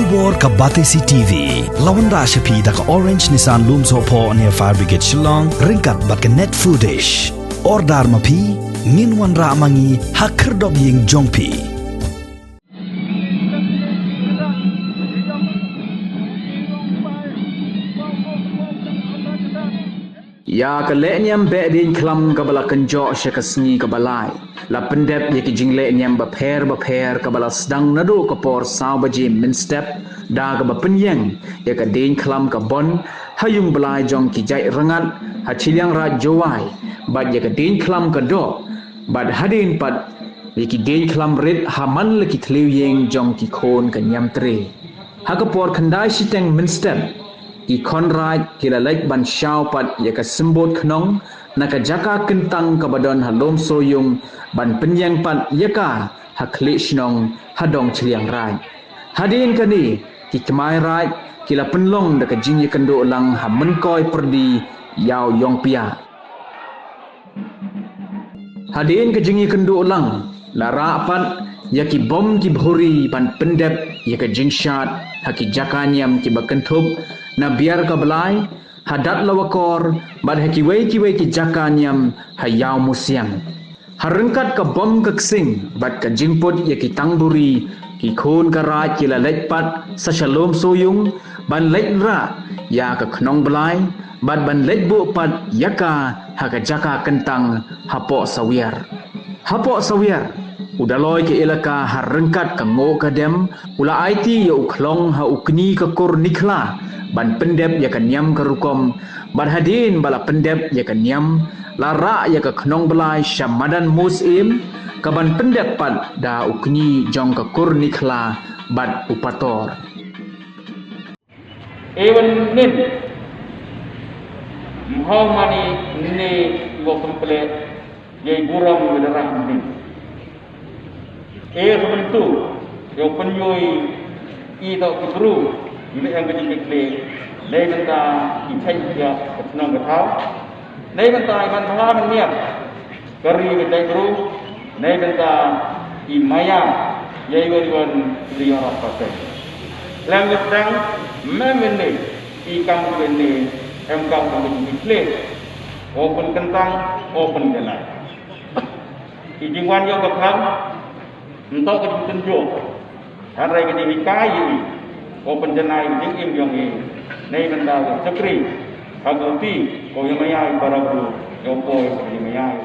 Kubor Kaba TV lawan rasha pi dak orange Nissan Lumso po near fire brigade Shillong ringkat bat ke net footage ordar mapi min wan ra mangi hakir dog ying jongpi ya ke Lehniam Behdeiñkhlam kabala kenjok syaka Sngi kabalai la pendep ye ki jing Lehniam baper kabala Sdang nadu kapor saw baji min step da ka bapenyeng ye ka Behdeiñkhlam ka bon hayung belai jong ki jai rengat ha chiliang ra jowai bad ye ka Behdeiñkhlam ka do bad hadin pat ye ki Behdeiñkhlam rit haman le ki thliu yeng jong ki khon ka nyam tre ha kapor khandai siteng min step ki konraj kila lek ban syau pat ye ka sembot knong naka jaka kentang ka badon halom soyung ban penyang pat ye ka hakli shnong hadong chliang raj hadin kani ki kemai raj kila penlong da ka jing ye kendo lang ha menkoi perdi yau yong pia hadin ka jing ye kendo lang lara pat ya ki bom ki bhuri ban pendep ye ka jing shat haki jakanyam ki bakentup na biar ka belai hadat lawakor bad haki wei ki jakanyam hayau musiang harengkat ka bom ka ksing bad ka jingput ye ki tangburi ki khon ka raj ki la lekpat sa shalom soyung ban lek ra ya ka knong belai bad ban lek bu pat yaka haka jaka kentang hapo sawiar udaloi ke elaka harengkat ka ngo ka dem ula IT ya uklong ha ukni ka kur nikla ban pendep ya ka nyam ka rukom ban hadin bala pendep ya ka nyam lara ya ka knong belai syamadan musim ka ban pendep pat da ukni jong ka kur nikla bad upator even nin mani ni go komple ye guram widarah nin sebentu yo penyoi I tau kibru ini yang kecil kecil nei benda I cai dia senang ketau nei benda iman malah meniap kari kecil kibru nei benda I maya ye iwan liar apa saja lang Sdang memeni I kamu ini kamu kecil open kentang open gelai I jingwan yo bekam untuk ketunjuk hari ini kayu open jenai jing yang ini nei benda sekri agupi kau yang mayai para guru yang kau yang mayai